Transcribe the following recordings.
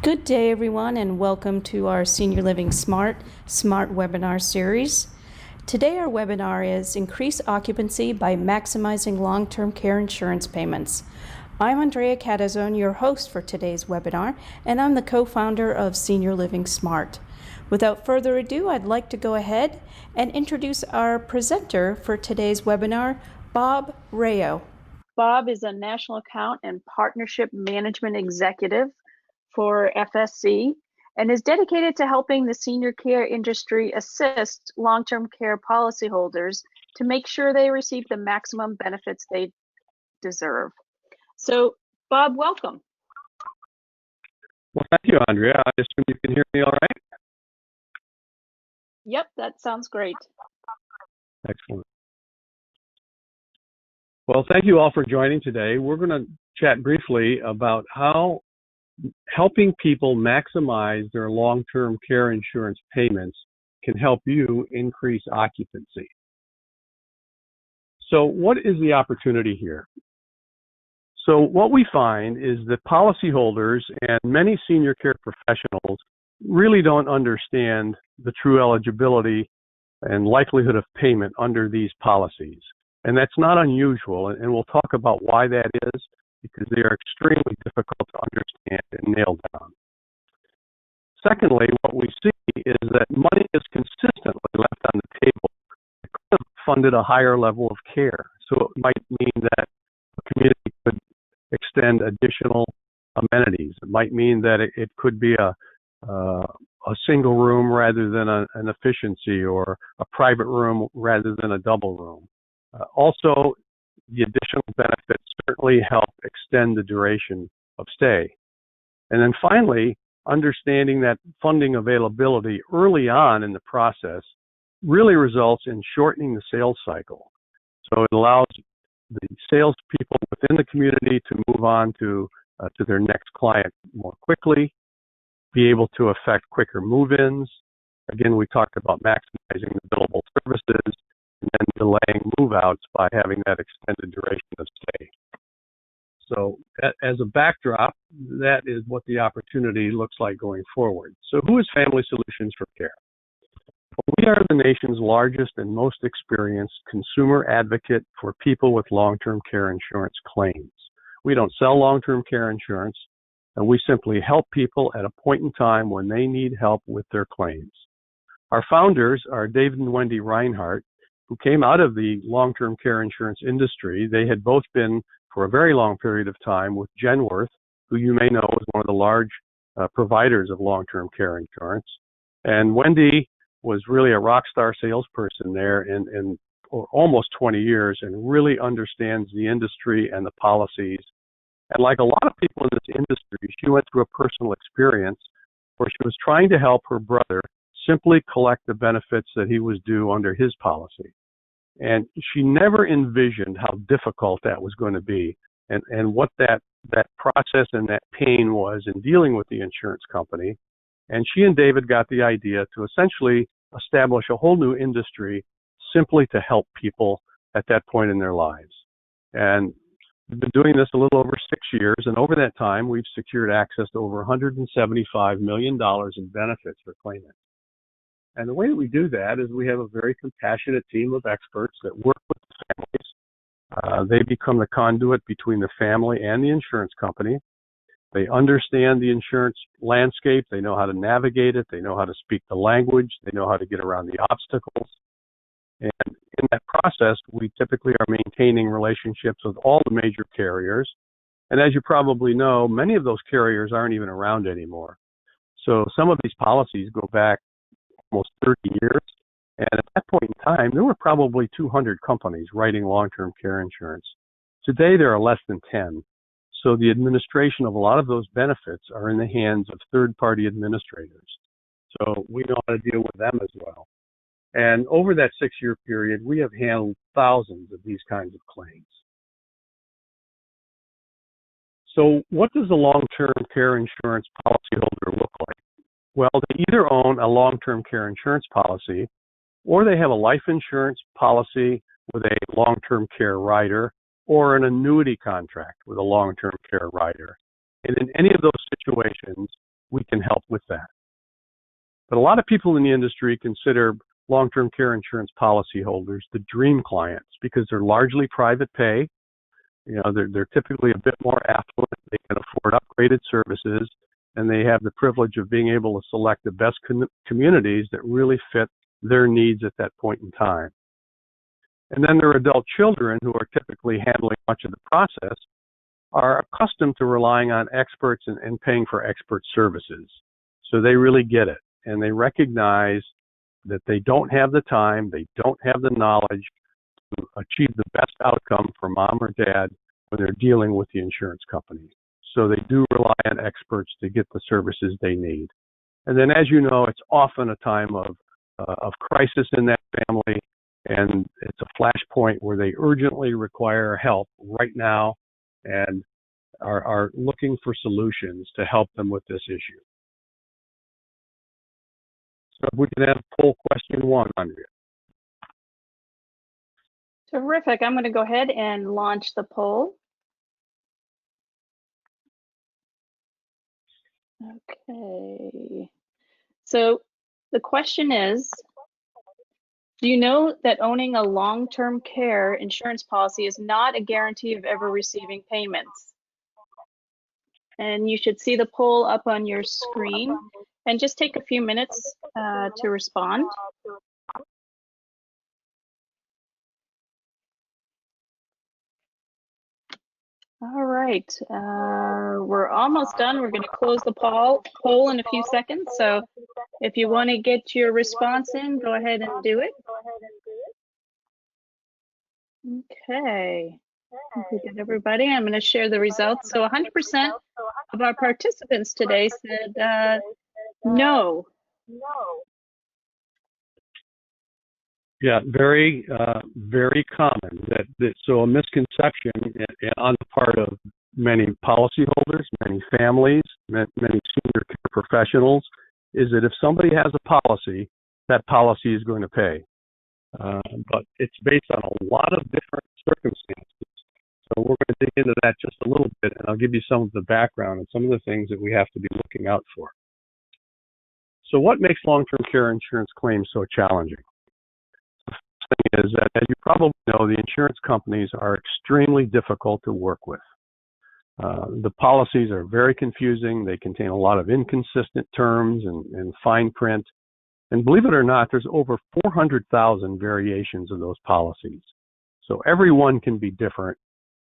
Good day, everyone, and welcome to our Senior Living Smart webinar series. Today, our webinar is Increase Occupancy by Maximizing Long-Term Care Insurance Payments. I'm Andrea Catazon, your host for today's webinar, and I'm the co-founder of Senior Living Smart. Without further ado, I'd like to go ahead and introduce our presenter for today's webinar, Bob Rayo. Bob is a National Account and Partnership Management Executive for FSC and is dedicated to helping the senior care industry assist long-term care policyholders to make sure they receive the maximum benefits they deserve. So, Bob, welcome. Well, thank you, Andrea. I assume you can hear me all right? Yep, that sounds great. Excellent. Well, thank you all for joining today. We're going to chat briefly about how helping people maximize their long-term care insurance payments can help you increase occupancy. So what is the opportunity here? So what we find is that policyholders and many senior care professionals really don't understand the true eligibility and likelihood of payment under these policies. And that's not unusual, and we'll talk about why that is, because they are extremely difficult to understand and nail down. Secondly, what we see is that money is consistently left on the table. It could have funded a higher level of care. So it might mean that a community could extend additional amenities. It might mean that it could be a single room rather than an efficiency, or a private room rather than a double room. Also, the additional benefits certainly help extend the duration of stay. And then finally, understanding that funding availability early on in the process really results in shortening the sales cycle. So it allows the salespeople within the community to move on to their next client more quickly, be able to affect quicker move-ins. Again, we talked about maximizing the billable services, and then delaying move-outs by having that extended duration of stay. So as a backdrop, that is what the opportunity looks like going forward. So who is Family Solutions for Care? Well, we are the nation's largest and most experienced consumer advocate for people with long-term care insurance claims. We don't sell long-term care insurance, and we simply help people at a point in time when they need help with their claims. Our founders are David and Wendy Reinhardt, who came out of the long-term care insurance industry. They had both been for a very long period of time with Genworth, who you may know is one of the large providers of long-term care insurance. And Wendy was really a rock star salesperson there in almost 20 years, and really understands the industry and the policies. And like a lot of people in this industry, she went through a personal experience where she was trying to help her brother simply collect the benefits that he was due under his policy. And she never envisioned how difficult that was going to be, and what that process and that pain was in dealing with the insurance company. And she and David got the idea to essentially establish a whole new industry simply to help people at that point in their lives. And we've been doing this a little over 6 years, and over that time, we've secured access to over $175 million in benefits for claimants. And the way that we do that is we have a very compassionate team of experts that work with the families. They become the conduit between the family and the insurance company. They understand the insurance landscape. They know how to navigate it. They know how to speak the language. They know how to get around the obstacles. And in that process, we typically are maintaining relationships with all the major carriers. And as you probably know, many of those carriers aren't even around anymore. So some of these policies go back almost 30 years. And at that point in time, there were probably 200 companies writing long-term care insurance. Today, there are less than 10. So the administration of a lot of those benefits are in the hands of third-party administrators. So we know how to deal with them as well. And over that 6-year period, we have handled thousands of these kinds of claims. So what does a long-term care insurance policyholder look like? Well, they either own a long-term care insurance policy, or they have a life insurance policy with a long-term care rider, or an annuity contract with a long-term care rider. And in any of those situations, we can help with that. But a lot of people in the industry consider long-term care insurance policyholders the dream clients because they're largely private pay. You know, they're typically a bit more affluent. They can afford upgraded services, and they have the privilege of being able to select the best communities that really fit their needs at that point in time. And then their adult children, who are typically handling much of the process, are accustomed to relying on experts and paying for expert services. So they really get it, and they recognize that they don't have the time, they don't have the knowledge to achieve the best outcome for mom or dad when they're dealing with the insurance company. So they do rely on experts to get the services they need. And then, as you know, it's often a time of crisis in that family, and it's a flashpoint where they urgently require help right now and are looking for solutions to help them with this issue. So if we can have poll question 1, Andrea. Terrific. I'm going to go ahead and launch the poll. Okay. So the question is, do you know that owning a long-term care insurance policy is not a guarantee of ever receiving payments? And you should see the poll up on your screen, and just take a few minutes to respond. All right, we're almost done. We're going to close the poll in a few seconds. So if you want to get your response in, go ahead and do it. Okay, we got everybody. I'm going to share the results. So 100% of our participants today said no. Yeah, very common. So a misconception on the part of many policyholders, many families, many senior care professionals, is that if somebody has a policy, that policy is going to pay. But it's based on a lot of different circumstances. So we're going to dig into that just a little bit, and I'll give you some of the background and some of the things that we have to be looking out for. So what makes long-term care insurance claims so challenging? Thing is that, as you probably know, the insurance companies are extremely difficult to work with. The policies are very confusing. They contain a lot of inconsistent terms and fine print. And believe it or not, there's over 400,000 variations of those policies. So every one can be different,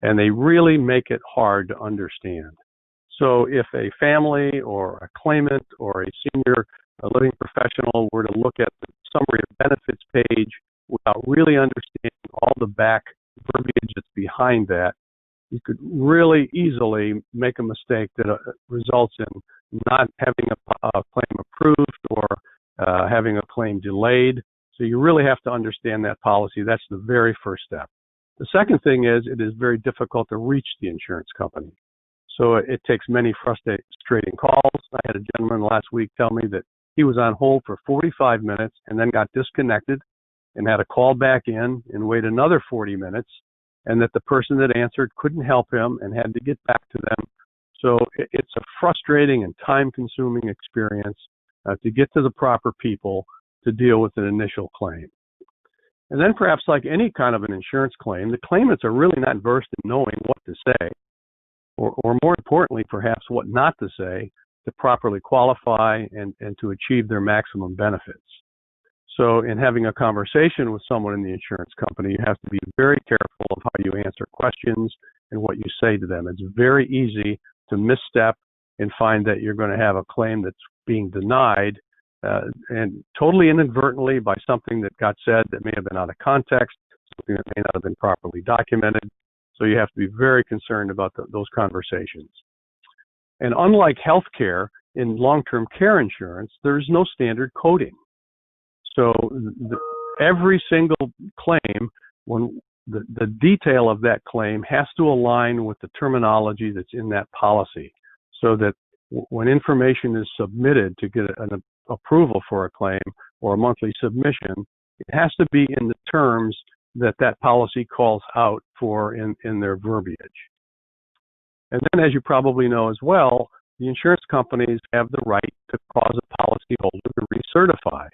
and they really make it hard to understand. So if a family or a claimant or a senior living professional were to look at the summary of benefits page without really understanding all the back verbiage that's behind that, you could really easily make a mistake that results in not having a claim approved or having a claim delayed. So you really have to understand that policy. That's the very first step. The second thing is it is very difficult to reach the insurance company. So it takes many frustrating calls. I had a gentleman last week tell me that he was on hold for 45 minutes and then got disconnected and had to call back in and wait another 40 minutes, and that the person that answered couldn't help him and had to get back to them. So it's a frustrating and time-consuming experience to get to the proper people to deal with an initial claim. And then perhaps like any kind of an insurance claim, the claimants are really not versed in knowing what to say, or more importantly, perhaps what not to say to properly qualify and to achieve their maximum benefits. So in having a conversation with someone in the insurance company, you have to be very careful of how you answer questions and what you say to them. It's very easy to misstep and find that you're going to have a claim that's being denied and totally inadvertently by something that got said that may have been out of context, something that may not have been properly documented. So you have to be very concerned about those conversations. And unlike healthcare, in long-term care insurance, there's no standard coding. So every single claim, when the detail of that claim has to align with the terminology that's in that policy, so that when information is submitted to get an approval for a claim or a monthly submission, it has to be in the terms that that policy calls out for in their verbiage. And then, as you probably know as well, the insurance companies have the right to cause a policyholder to recertify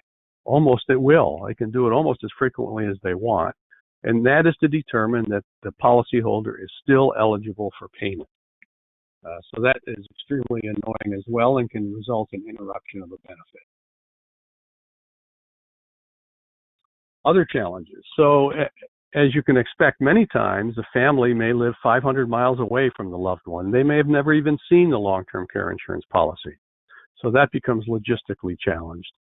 almost at will. They can do it almost as frequently as they want. And that is to determine that the policyholder is still eligible for payment. So that is extremely annoying as well and can result in interruption of a benefit. Other challenges. So as you can expect, many times a family may live 500 miles away from the loved one. They may have never even seen the long-term care insurance policy. So that becomes logistically challenged.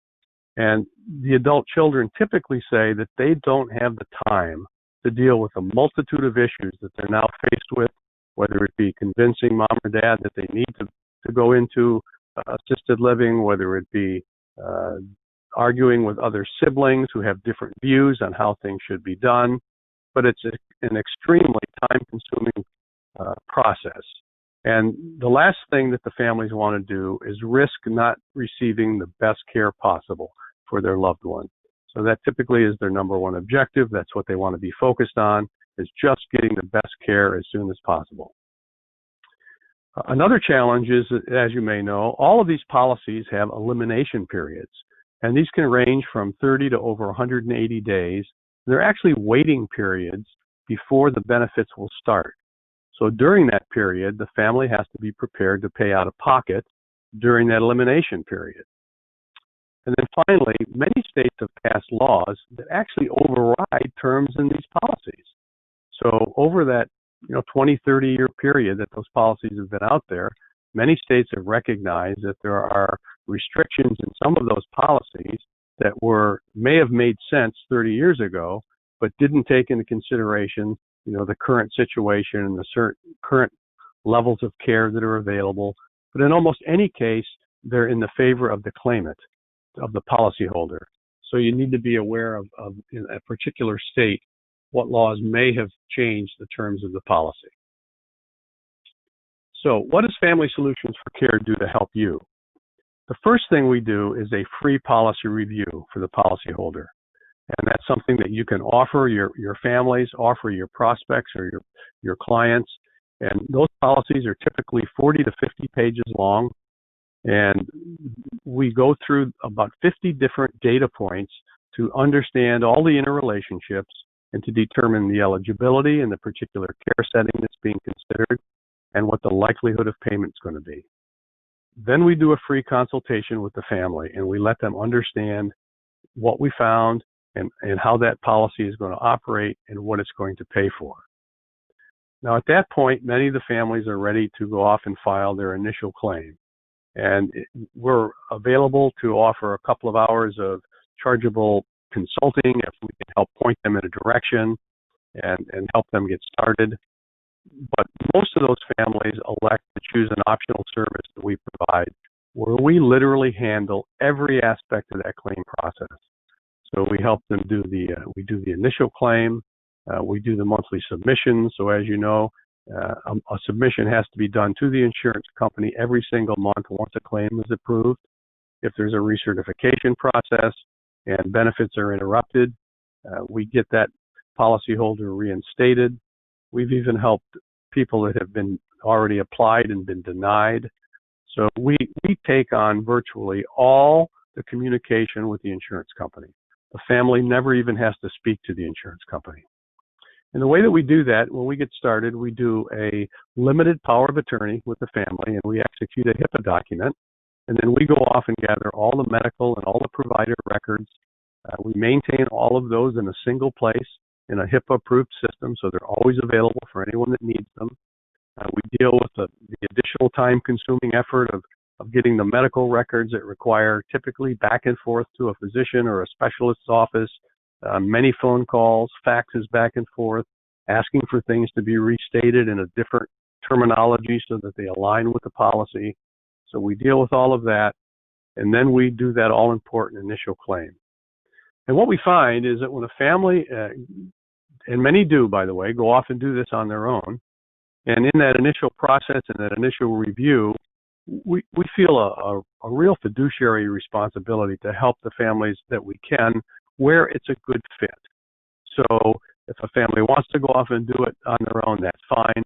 And the adult children typically say that they don't have the time to deal with a multitude of issues that they're now faced with, whether it be convincing mom or dad that they need to go into assisted living, whether it be arguing with other siblings who have different views on how things should be done. But it's an extremely time-consuming process. And the last thing that the families want to do is risk not receiving the best care possible for their loved one. So that typically is their number one objective. That's what they want to be focused on, is just getting the best care as soon as possible. Another challenge is, as you may know, all of these policies have elimination periods. And these can range from 30 to over 180 days. They're actually waiting periods before the benefits will start. So during that period, the family has to be prepared to pay out of pocket during that elimination period. And then finally, many states have passed laws that actually override terms in these policies. So over that 20, 30-year period that those policies have been out there, many states have recognized that there are restrictions in some of those policies that may have made sense 30 years ago, but didn't take into consideration, the current situation and the current levels of care that are available. But in almost any case, they're in the favor of the claimant, of the policyholder. So you need to be aware of in a particular state what laws may have changed the terms of the policy. So what does Family Solutions for Care do to help you? The first thing we do is a free policy review for the policyholder. And that's something that you can offer your families, offer your prospects or your clients. And those policies are typically 40 to 50 pages long. And we go through about 50 different data points to understand all the interrelationships and to determine the eligibility and the particular care setting that's being considered and what the likelihood of payment is going to be. Then we do a free consultation with the family and we let them understand what we found and how that policy is going to operate and what it's going to pay for. Now at that point, many of the families are ready to go off and file their initial claim. And we're available to offer a couple of hours of chargeable consulting if we can help point them in a direction and help them get started. But most of those families elect to choose an optional service that we provide where we literally handle every aspect of that claim process. So we help them do we do the initial claim, we do the monthly submission. So as you know, a submission has to be done to the insurance company every single month once a claim is approved. If there's a recertification process and benefits are interrupted, we get that policyholder reinstated. We've even helped people that have been already applied and been denied. So we take on virtually all the communication with the insurance company. The family never even has to speak to the insurance company. And the way that we do that, when we get started, we do a limited power of attorney with the family, and we execute a HIPAA document. And then we go off and gather all the medical and all the provider records. We maintain all of those in a single place in a HIPAA-approved system, so they're always available for anyone that needs them. We deal with the additional time-consuming effort of getting the medical records that require typically back and forth to a physician or a specialist's office, many phone calls, faxes back and forth, asking for things to be restated in a different terminology so that they align with the policy. So we deal with all of that, and then we do that all-important initial claim. And what we find is that when a family, and many do, by the way, go off and do this on their own, and in that initial process and that initial review, we feel a real fiduciary responsibility to help the families that we can where it's a good fit. So if a family wants to go off and do it on their own, that's fine.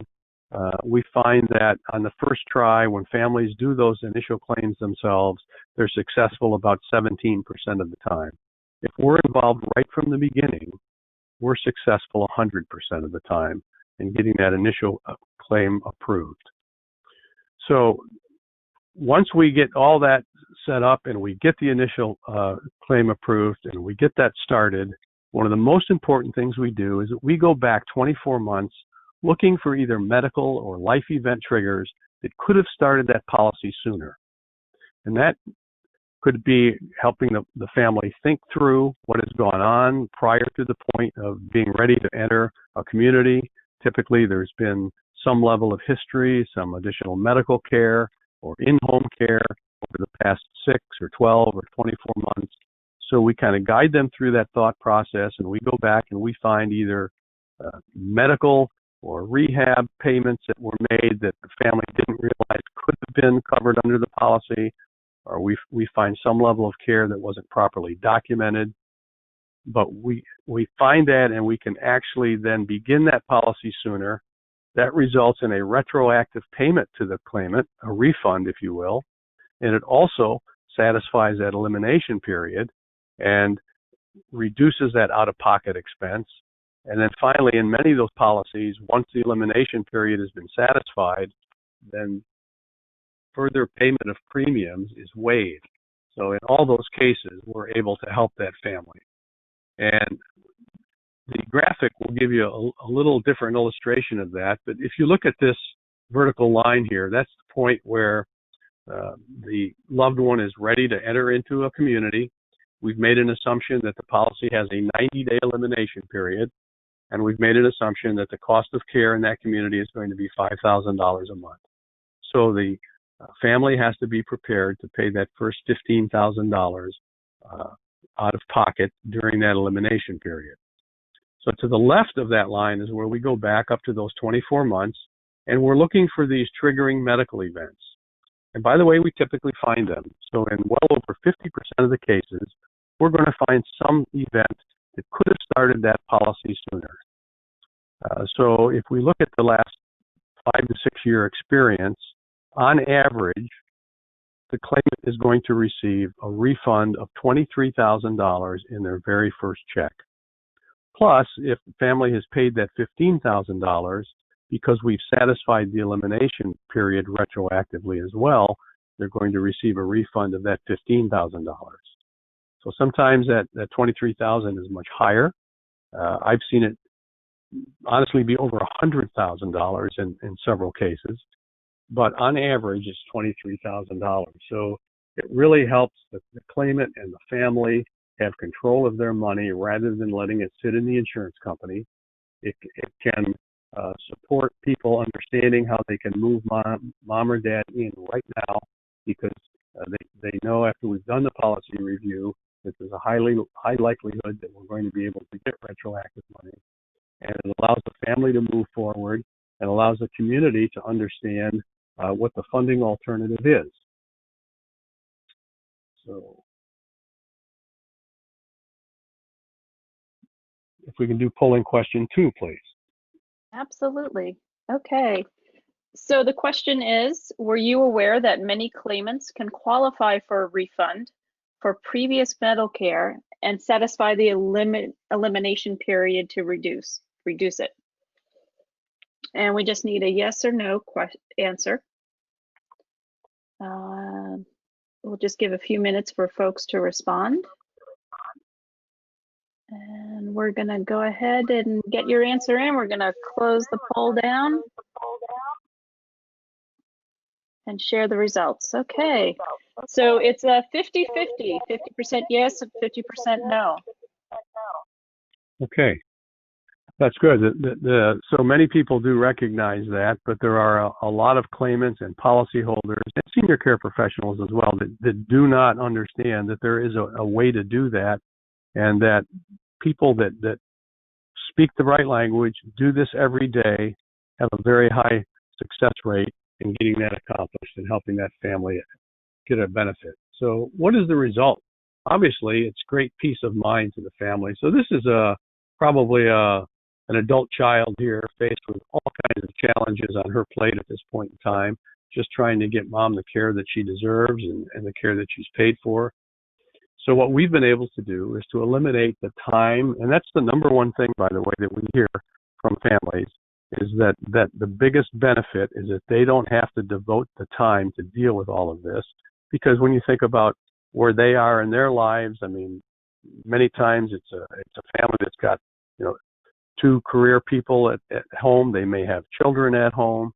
we find that on the first try, when families do those initial claims themselves, they're successful about 17% of the time. If we're involved right from the beginning, we're successful 100% of the time in getting that initial claim approved. So once we get all that set up and we get the initial claim approved and we get that started, one of the most important things we do is that we go back 24 months looking for either medical or life event triggers that could have started that policy sooner. And that could be helping the family think through what has gone on prior to the point of being ready to enter a community. Typically, there's been some level of history, some additional medical care or in-home care over the past 6 or 12 or 24 months. So we kind of guide them through that thought process, and we go back and we find either medical or rehab payments that were made that the family didn't realize could have been covered under the policy, or we find some level of care that wasn't properly documented. But we find that, and we can actually then begin that policy sooner. That results in a retroactive payment to the claimant, a refund, if you will, and it also satisfies that elimination period and reduces that out-of-pocket expense. And then finally, in many of those policies, once the elimination period has been satisfied, then further payment of premiums is waived. So in all those cases, we're able to help that family. And the graphic will give you a little different illustration of that. But if you look at this vertical line here, that's the point where the loved one is ready to enter into a community. We've made an assumption that the policy has a 90-day elimination period, and we've made an assumption that the cost of care in that community is going to be $5,000 a month. So the family has to be prepared to pay that first $15,000 out of pocket during that elimination period. So to the left of that line is where we go back up to those 24 months, and we're looking for these triggering medical events. And by the way, we typically find them. So in well over 50% of the cases, we're going to find some event that could have started that policy sooner. So if we look at the last 5 to 6 year experience, on average, the claimant is going to receive a refund of $23,000 in their very first check. Plus, if the family has paid that $15,000, because we've satisfied the elimination period retroactively as well, they're going to receive a refund of that $15,000. So sometimes that $23,000 is much higher. I've seen it honestly be over $100,000 in several cases, but on average it's $23,000. So it really helps the claimant and the family have control of their money rather than letting it sit in the insurance company. It can support people understanding how they can move mom or dad in right now, because they know after we've done the policy review that there's a high likelihood that we're going to be able to get retroactive money. And it allows the family to move forward and allows the community to understand what the funding alternative is. So if we can do polling question 2, please. Absolutely. Okay. So the question is, were you aware that many claimants can qualify for a refund for previous medical care and satisfy the elimination period to reduce it? And we just need a yes or no answer. We'll just give a few minutes for folks to respond. And we're going to go ahead and get your answer in. We're going to close the poll down and share the results. Okay, so it's a 50-50, 50% yes and 50% no. Okay, that's good. So many people do recognize that, but there are a lot of claimants and policyholders and senior care professionals as well that do not understand that there is a way to do that, and that people that speak the right language, do this every day, have a very high success rate in getting that accomplished and helping that family get a benefit. So what is the result? Obviously, it's great peace of mind to the family. So this is probably a an adult child here faced with all kinds of challenges on her plate at this point in time, just trying to get mom the care that she deserves and the care that she's paid for. So what we've been able to do is to eliminate the time, and that's the number one thing, by the way, that we hear from families, is that the biggest benefit is that they don't have to devote the time to deal with all of this. Because when you think about where they are in their lives, I mean, many times it's a family that's got, you know, two career people at home. They may have children at home.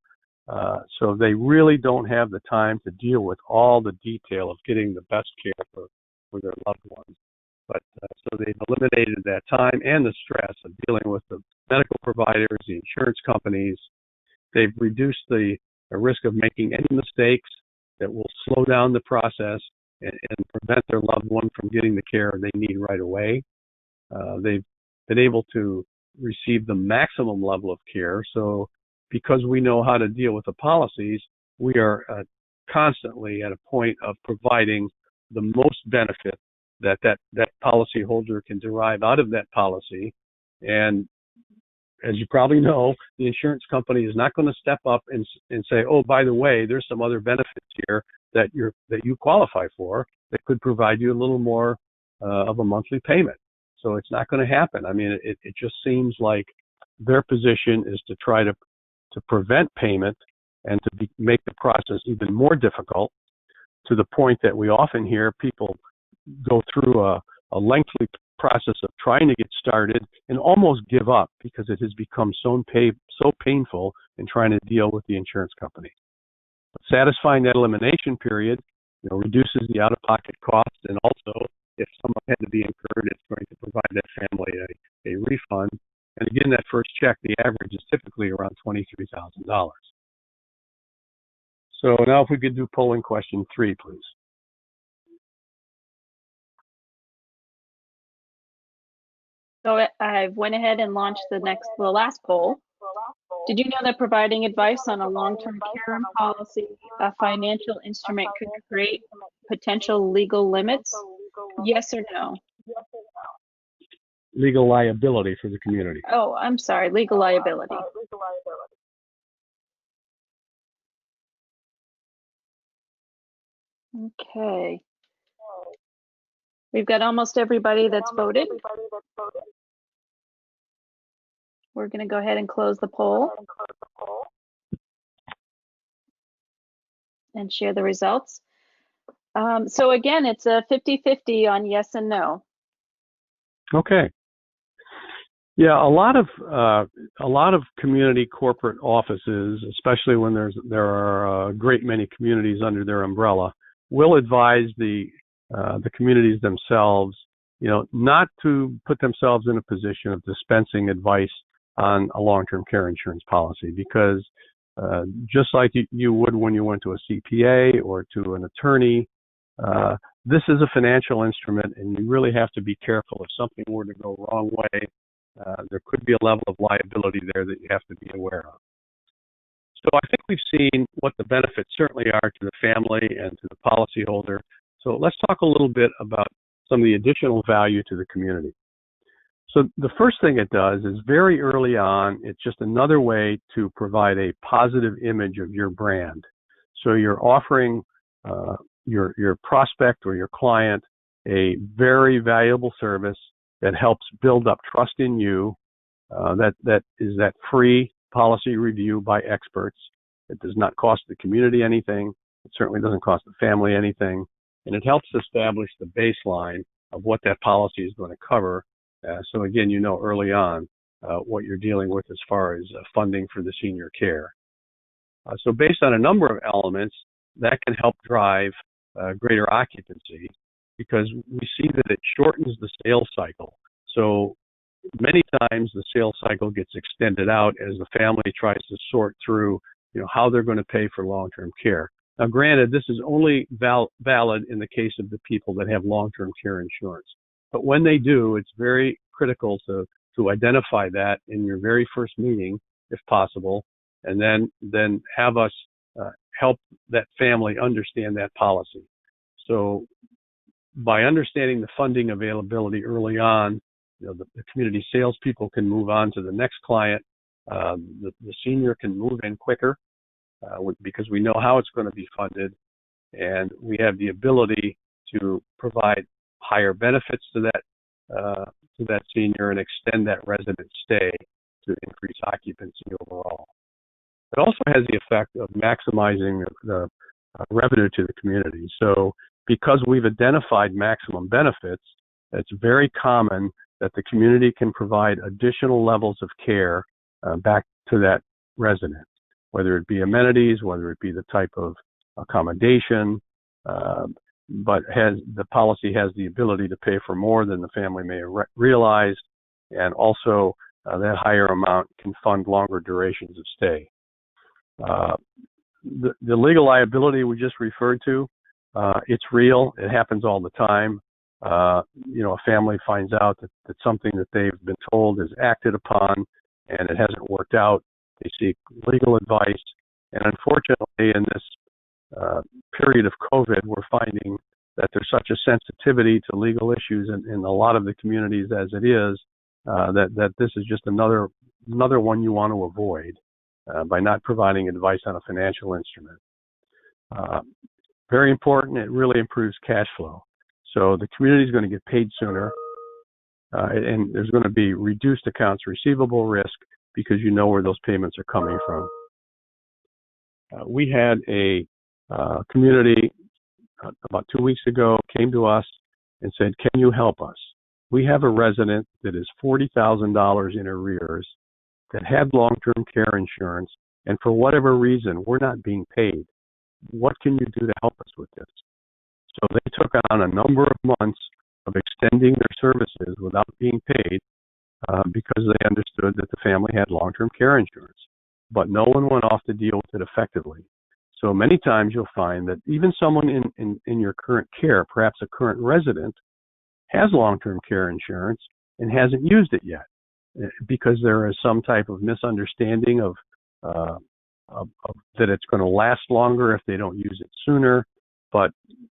So they really don't have the time to deal with all the detail of getting the best care for their loved ones. But so they've eliminated that time and the stress of dealing with the medical providers, the insurance companies. They've reduced the risk of making any mistakes that will slow down the process and prevent their loved one from getting the care they need right away. They've been able to receive the maximum level of care. So because we know how to deal with the policies, we are constantly at a point of providing the most benefit that policyholder can derive out of that policy. And as you probably know, the insurance company is not going to step up and say, oh, by the way, there's some other benefits here that you qualify for that could provide you a little more of a monthly payment. So it's not going to happen. I mean, it just seems like their position is to try to prevent payment and to make the process even more difficult, to the point that we often hear people go through a lengthy process of trying to get started and almost give up because it has become so painful in trying to deal with the insurance company. But satisfying that elimination period, you know, reduces the out-of-pocket costs, and also if someone had to be incurred, it's going to provide that family a refund. And again, that first check, the average is typically around $23,000. So now if we could do polling question 3, please. So I went ahead and launched the last poll. Did you know that providing advice on a long-term care policy, a financial instrument, could create potential legal limits? Yes or no? Legal liability for the community. Oh, I'm sorry, legal liability. Okay. We've got almost everybody that's voted. We're going to go ahead and close the poll and share the results. So again, it's a 50-50 on yes and no. Okay. Yeah, a lot of community corporate offices, especially when there are a great many communities under their umbrella, will advise the communities themselves, you know, not to put themselves in a position of dispensing advice on a long-term care insurance policy, because just like you would when you went to a CPA or to an attorney, this is a financial instrument, and you really have to be careful. If something were to go wrong way, there could be a level of liability there that you have to be aware of. So I think we've seen what the benefits certainly are to the family and to the policyholder. So let's talk a little bit about some of the additional value to the community. So the first thing it does is very early on, it's just another way to provide a positive image of your brand. So you're offering your prospect or your client a very valuable service that helps build up trust in you. That is that free policy review by experts. It does not cost the community anything. It certainly doesn't cost the family anything. And it helps establish the baseline of what that policy is going to cover. So again, you know early on what you're dealing with as far as funding for the senior care. So based on a number of elements, that can help drive greater occupancy, because we see that it shortens the sales cycle. So many times the sales cycle gets extended out as the family tries to sort through, you know, how they're going to pay for long-term care. Now, granted, this is only valid in the case of the people that have long-term care insurance. But when they do, it's very critical to identify that in your very first meeting, if possible, and then have us help that family understand that policy. So by understanding the funding availability early on, the community salespeople can move on to the next client. The senior can move in quicker because we know how it's going to be funded, and we have the ability to provide higher benefits to that senior and extend that resident stay to increase occupancy overall. It also has the effect of maximizing the revenue to the community. So because we've identified maximum benefits, it's very common that the community can provide additional levels of care back to that resident, whether it be amenities, whether it be the type of accommodation, but the policy has the ability to pay for more than the family may have realized, and also that higher amount can fund longer durations of stay. The legal liability we just referred to, it's real. It happens all the time. A family finds out that something that they've been told is acted upon and it hasn't worked out. They seek legal advice. And unfortunately, in this period of COVID, we're finding that there's such a sensitivity to legal issues in a lot of the communities as it is, that this is just another one you want to avoid by not providing advice on a financial instrument. Very important, it really improves cash flow. So the community is going to get paid sooner, and there's going to be reduced accounts receivable risk because you know where those payments are coming from. We had a community about 2 weeks ago came to us and said, "Can you help us? We have a resident that is $40,000 in arrears that had long-term care insurance, and for whatever reason, we're not being paid. What can you do to help us with this?" So they took on a number of months of extending their services without being paid because they understood that the family had long-term care insurance, but no one went off to deal with it effectively. So many times you'll find that even someone in your current care, perhaps a current resident, has long-term care insurance and hasn't used it yet because there is some type of misunderstanding of that it's going to last longer if they don't use it sooner. But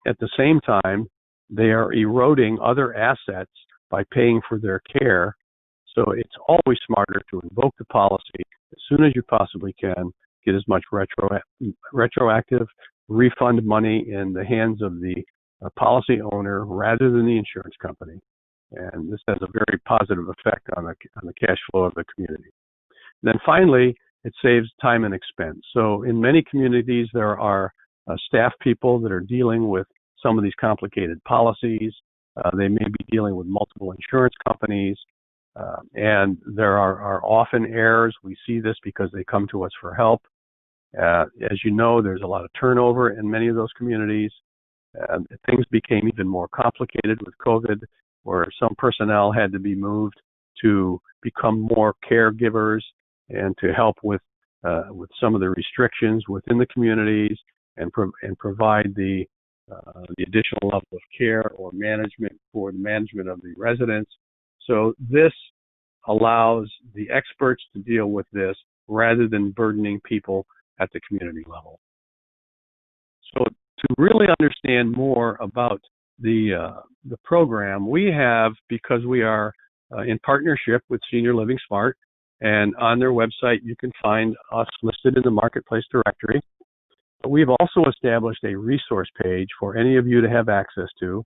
at the same time, they are eroding other assets by paying for their care. So it's always smarter to invoke the policy as soon as you possibly can, get as much retroactive refund money in the hands of the policy owner rather than the insurance company. And this has a very positive effect on the cash flow of the community. Then finally, it saves time and expense. So in many communities, there are staff people that are dealing with some of these complicated policies. They may be dealing with multiple insurance companies, and there are often errors. We see this because they come to us for help. As you know, there's a lot of turnover in many of those communities. Things became even more complicated with COVID, where some personnel had to be moved to become more caregivers and to help with some of the restrictions within the communities and provide the additional level of care or management for the management of the residents. So this allows the experts to deal with this rather than burdening people at the community level. So to really understand more about the program, we have, because we are in partnership with Senior Living Smart, and on their website you can find us listed in the Marketplace directory. But we've also established a resource page for any of you to have access to.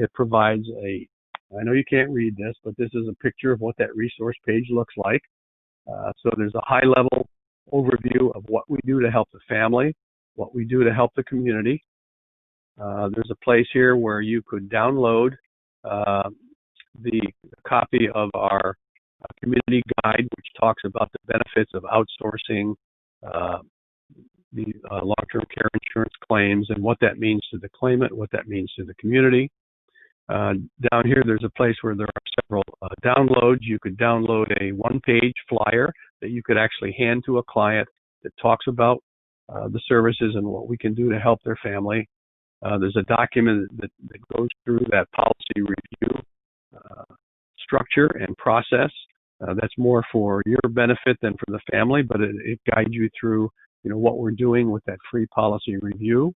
It provides I know you can't read this, but this is a picture of what that resource page looks like. So there's a high-level overview of what we do to help the family, what we do to help the community. There's a place here where you could download the copy of our community guide, which talks about the benefits of outsourcing the long-term care insurance claims and what that means to the claimant, what that means to the community. Down here, there's a place where there are several downloads. You could download a one-page flyer that you could actually hand to a client that talks about the services and what we can do to help their family. There's a document that goes through that policy review structure and process. That's more for your benefit than for the family, but it guides you through what we're doing with that free policy review.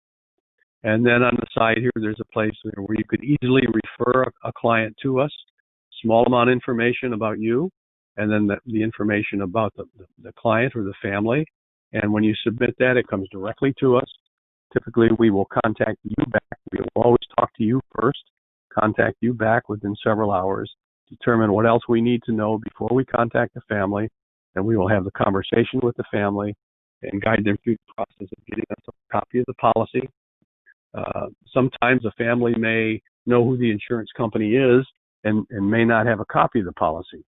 And then on the side here, there's a place where you could easily refer a client to us. small amount of information about you, and then the information about the client or the family. And when you submit that, it comes directly to us. Typically, we will contact you back. We will always talk to you first, contact you back within several hours, determine what else we need to know before we contact the family, and we will have the conversation with the family and guide them through the process of getting us a copy of the policy. Sometimes a family may know who the insurance company is and may not have a copy of the policy.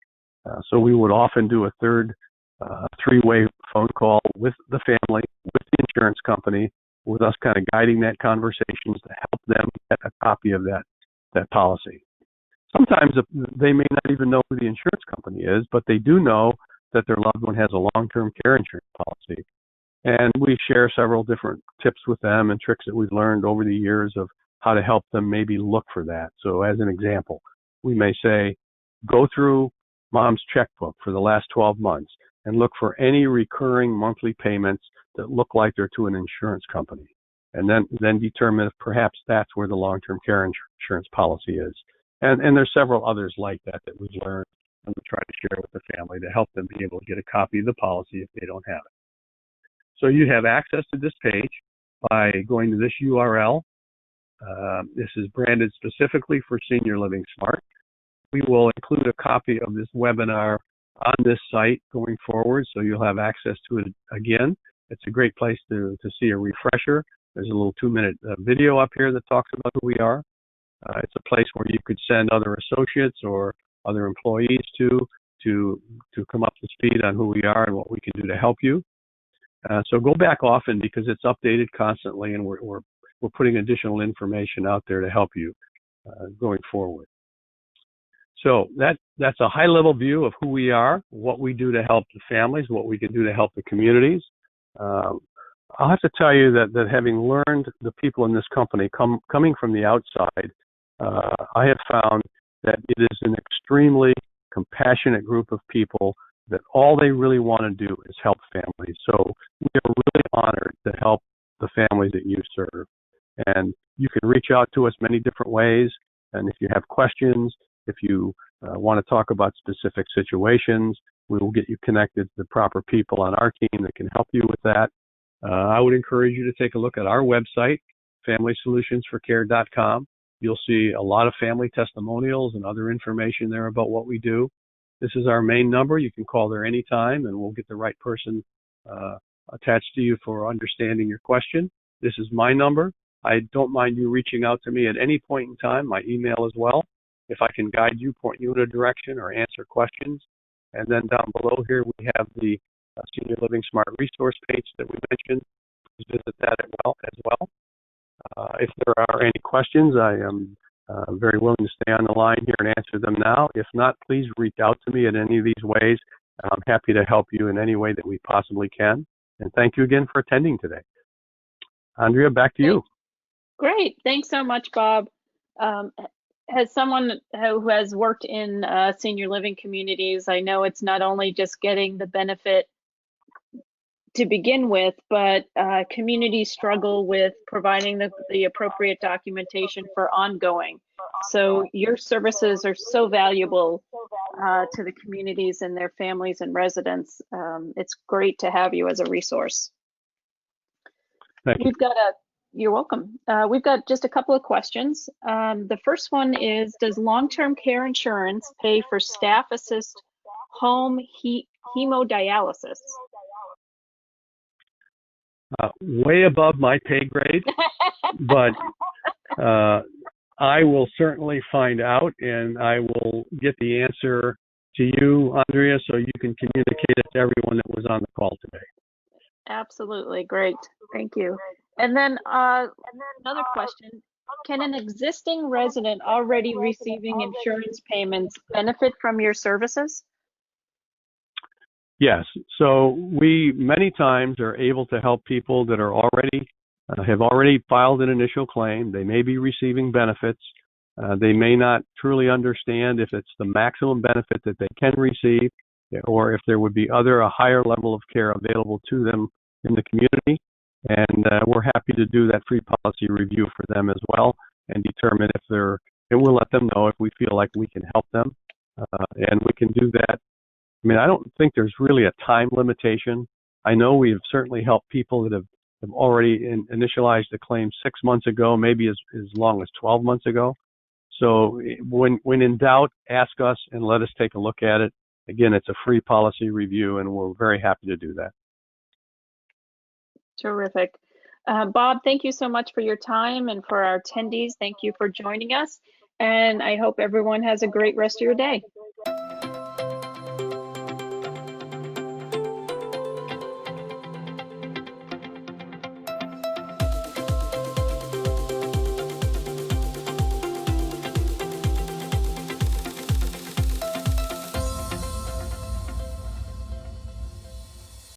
So we would often do a three-way phone call with the family, with the insurance company, with us kind of guiding that conversation to help them get a copy of that policy. Sometimes they may not even know who the insurance company is, but they do know that their loved one has a long-term care insurance policy. And we share several different tips with them and tricks that we've learned over the years of how to help them maybe look for that. So as an example, we may say, go through mom's checkbook for the last 12 months and look for any recurring monthly payments that look like they're to an insurance company. And then determine if perhaps that's where the long-term care insurance policy is. And there's several others like that we've learned and we try to share with the family to help them be able to get a copy of the policy if they don't have it. So you have access to this page by going to this URL. This is branded specifically for Senior Living Smart. We will include a copy of this webinar on this site going forward, so you'll have access to it again. It's a great place to see a refresher. There's a little 2-minute video up here that talks about who we are. It's a place where you could send other associates or other employees to come up to speed on who we are and what we can do to help you. So go back often because it's updated constantly, and we're putting additional information out there to help you going forward. So that's a high-level view of who we are, what we do to help the families, what we can do to help the communities. I'll have to tell you that having learned the people in this company coming from the outside, I have found that it is an extremely compassionate group of people that all they really want to do is help families. So we are really honored to help the families that you serve. And you can reach out to us many different ways. And if you have questions, if you want to talk about specific situations, we will get you connected to the proper people on our team that can help you with that. I would encourage you to take a look at our website, FamilySolutionsForCare.com. You'll see a lot of family testimonials and other information there about what we do. This is our main number. You can call there anytime, and we'll get the right person attached to you for understanding your question. This is my number. I don't mind you reaching out to me at any point in time, my email as well. If I can guide you, point you in a direction, or answer questions. And then down below here, we have the Senior Living Smart resource page that we mentioned. Please visit that as well. If there are any questions, I am very willing to stay on the line here and answer them now. If not, please reach out to me in any of these ways. I'm happy to help you in any way that we possibly can. And thank you again for attending today. Andrea, back to you. Great. Thanks so much, Bob. As someone who has worked in senior living communities, I know it's not only just getting the benefit to begin with, but communities struggle with providing the appropriate documentation for ongoing. So your services are so valuable to the communities and their families and residents. It's great to have you as a resource. Thank you. You're welcome. We've got just a couple of questions. The first one is, does long-term care insurance pay for staff assist home hemodialysis? Way above my pay grade, but I will certainly find out, and I will get the answer to you, Andrea, so you can communicate it to everyone that was on the call today. Absolutely. Great. Thank you. And then another question, can an existing resident already receiving insurance payments benefit from your services? Yes. So we many times are able to help people that are have already filed an initial claim. They may be receiving benefits. They may not truly understand if it's the maximum benefit that they can receive, or if there would be a higher level of care available to them in the community. And we're happy to do that free policy review for them as well and determine if and we'll let them know if we feel like we can help them. and we can do that. I mean, I don't think there's really a time limitation. I know we've certainly helped people that have already initialized a claim 6 months ago, maybe as long as 12 months ago. So when in doubt, ask us and let us take a look at it. Again, it's a free policy review, and we're very happy to do that. Terrific. Bob, thank you so much for your time, and for our attendees, thank you for joining us. And I hope everyone has a great rest of your day.